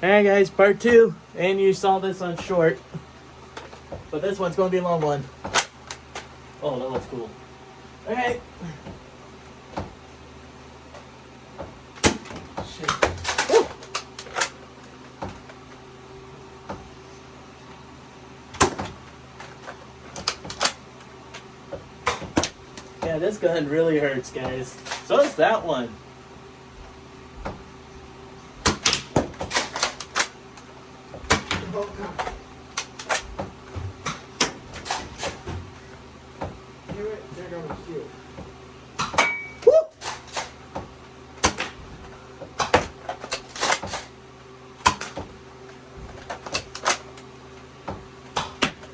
Alright guys, part 2. And you saw this on short. But this one's going to be a long one. Oh, that looks cool. Alright. Shit. Woo! Yeah, this gun really hurts, guys. So does that one.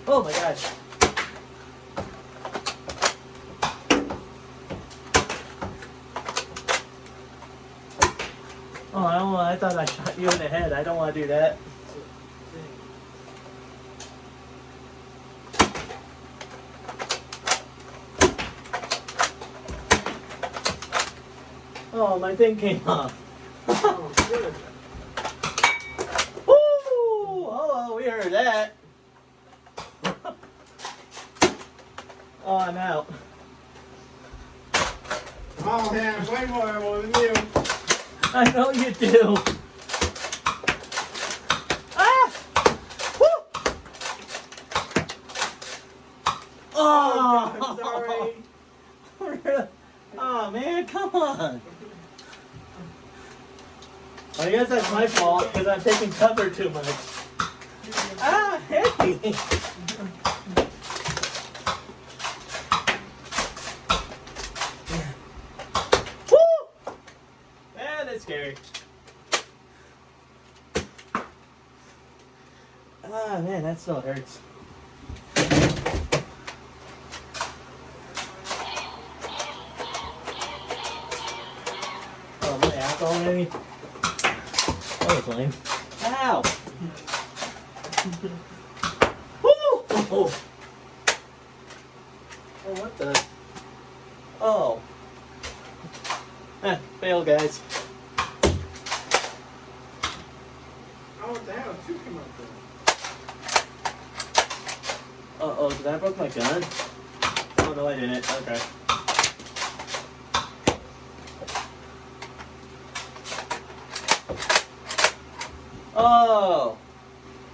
Oh my gosh. Oh, I thought I shot you in the head. I don't want to do that. Oh, my thing came off. Oh, good. Woo! Oh, we heard that. Oh, I'm out. Oh, man, way more than you. I know you do. Ah! Woo! Oh! I'm sorry. Oh, man, come on. I guess that's my fault because I'm taking cover too much. Ah, hey! Woo! Man, that's scary. Ah, man, that still hurts. Oh, my alcohol maybe? That was lame. Ow! Woo! Oh. Oh, what the? Oh. Fail, guys. Oh, what the hell? Two came up there. Uh-oh, did I broke my gun? Oh, no, I didn't. Okay. Oh!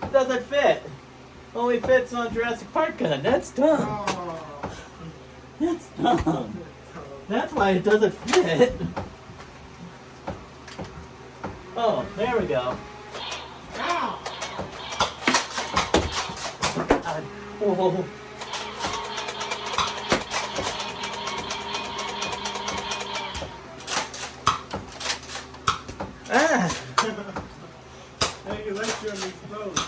It doesn't fit. Only fits on Jurassic Park gun. That's dumb. Oh. That's dumb. That's why it doesn't fit. Oh, there we go. Ow! God. Whoa. Ah! I think you left you on these clothes.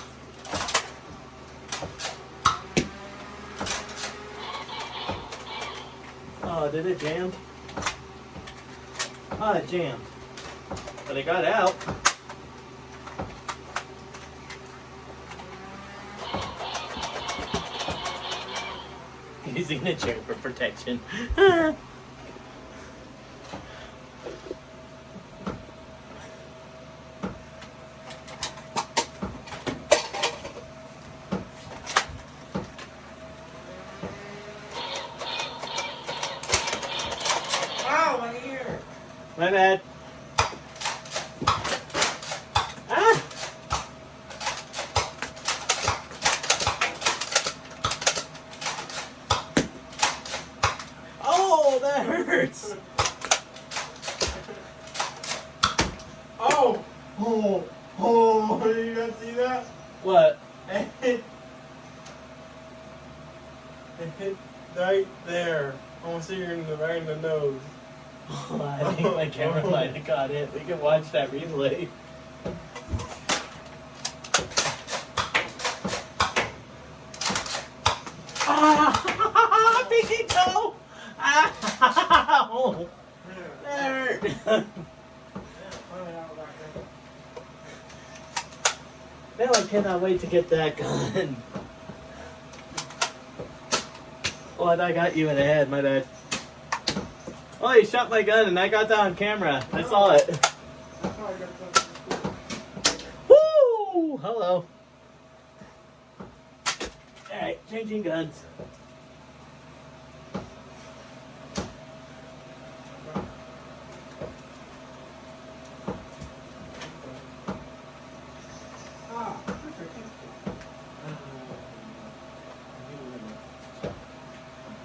Oh, did it jam? Oh, it jammed. But it got out. Using a chair for protection. Ow, my ear! My bad. Ah! Oh, that hurts. Oh! Oh! Oh! You guys see that? What? It hit right there. Almost here right in the nose. Oh, I think my camera might have got it. We can watch that replay. Ah! Pinky toe! Ow! That hurt. Now I cannot wait to get that gun. Oh, I got you in the head, my bad. Oh, you shot my gun and I got that on camera. I saw it. Woo! Hello. Alright, changing guns.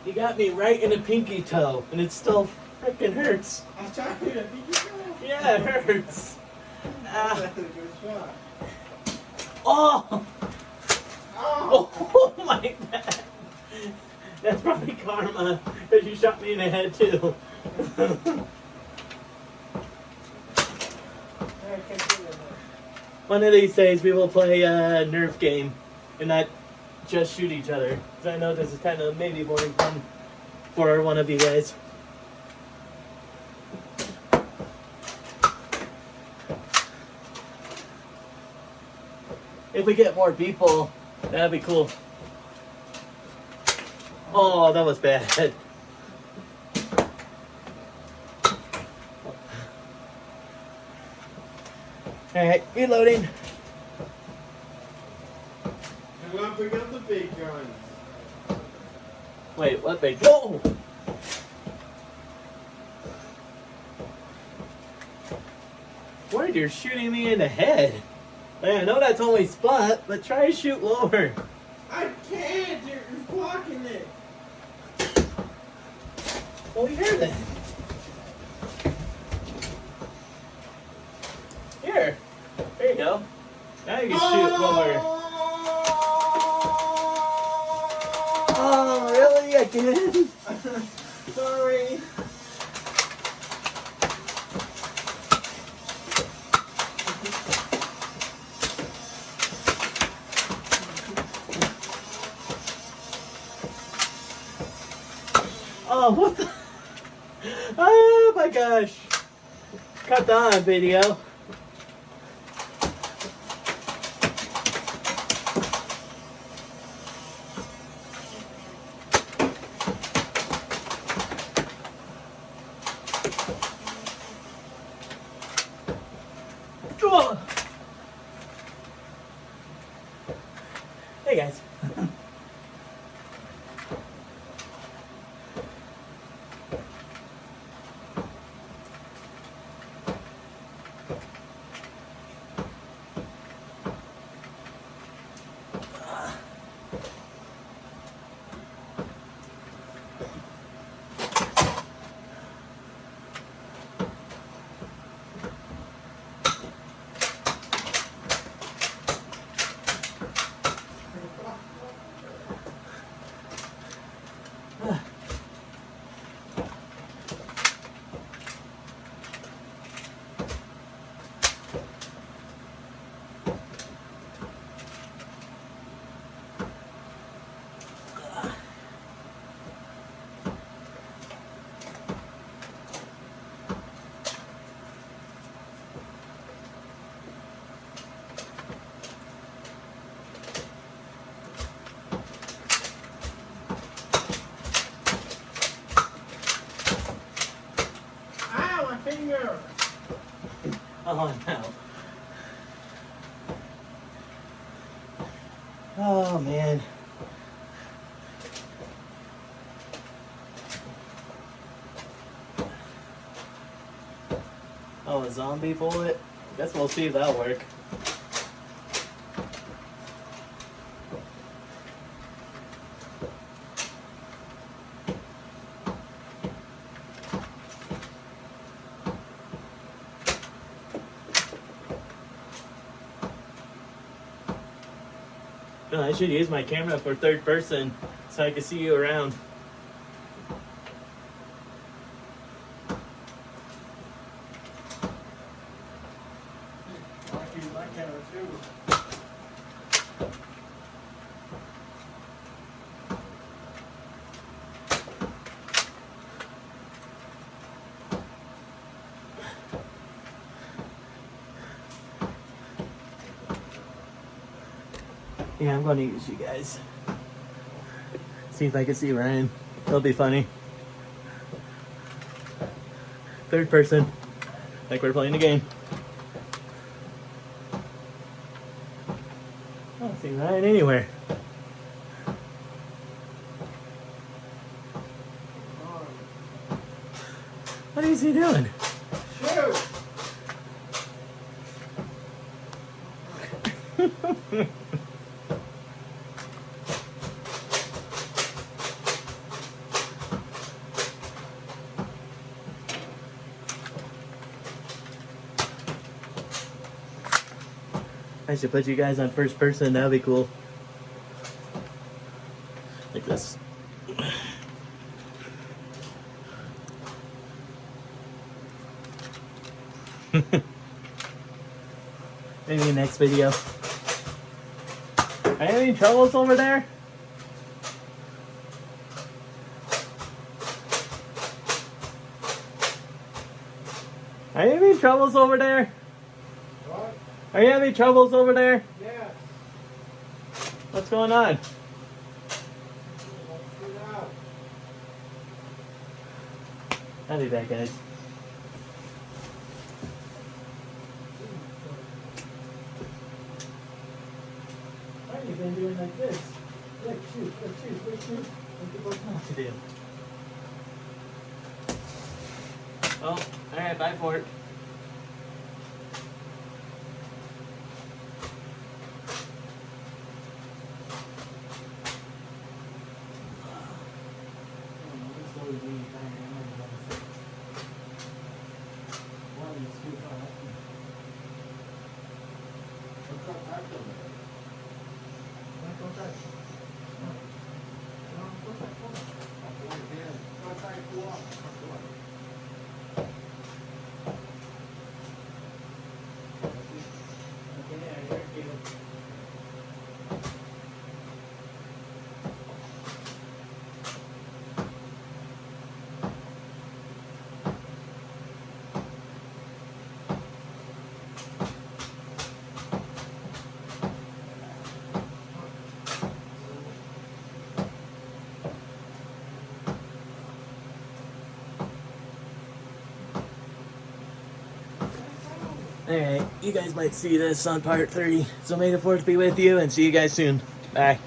You got me right in the pinky toe, and it still freaking hurts. I was trying to do that. Yeah, it hurts. That's a good shot. Oh! Oh! Oh my God! That's probably karma, because you shot me in the head too. One of these days we will play a Nerf game and not just shoot each other. Because I know this is kind of maybe boring fun for one of you guys. If we get more people, that'd be cool. Oh, that was bad. Alright, reloading. I'm gonna pick up the big guns. Wait, what big? Whoa! Word, you're shooting me in the head. Like, I know that's only spot, but try to shoot lower. I can't! You're blocking it! Well, here then. Here. There you go. Now you can shoot lower. Oh, really? Again? Sorry. Oh, what the? Oh my gosh. Cut that on video. Oh. Hey guys. Ow, my finger! Oh no. Oh man. Oh, a zombie bullet? Guess we'll see if that'll work. No, I should use my camera for third person so I can see you around. I can use my camera too. Yeah, I'm going to use you guys. See if I can see Ryan. It'll be funny. Third person. Like we're playing a game. I don't see Ryan anywhere. What is he doing? Shoot! I should put you guys on first person. That'd be cool. Like this. Maybe next video. Are you having troubles over there? Are you having troubles over there? What? Are you having troubles over there? Yes. What's going on? Let's get out. I'll be back, guys. Why have you been doing like this? Look, shoot, look, shoot, look, shoot. Look at what's not to do. Oh, alright, bye for it. Alright, you guys might see this on part 3. So may the 4th be with you and see you guys soon. Bye.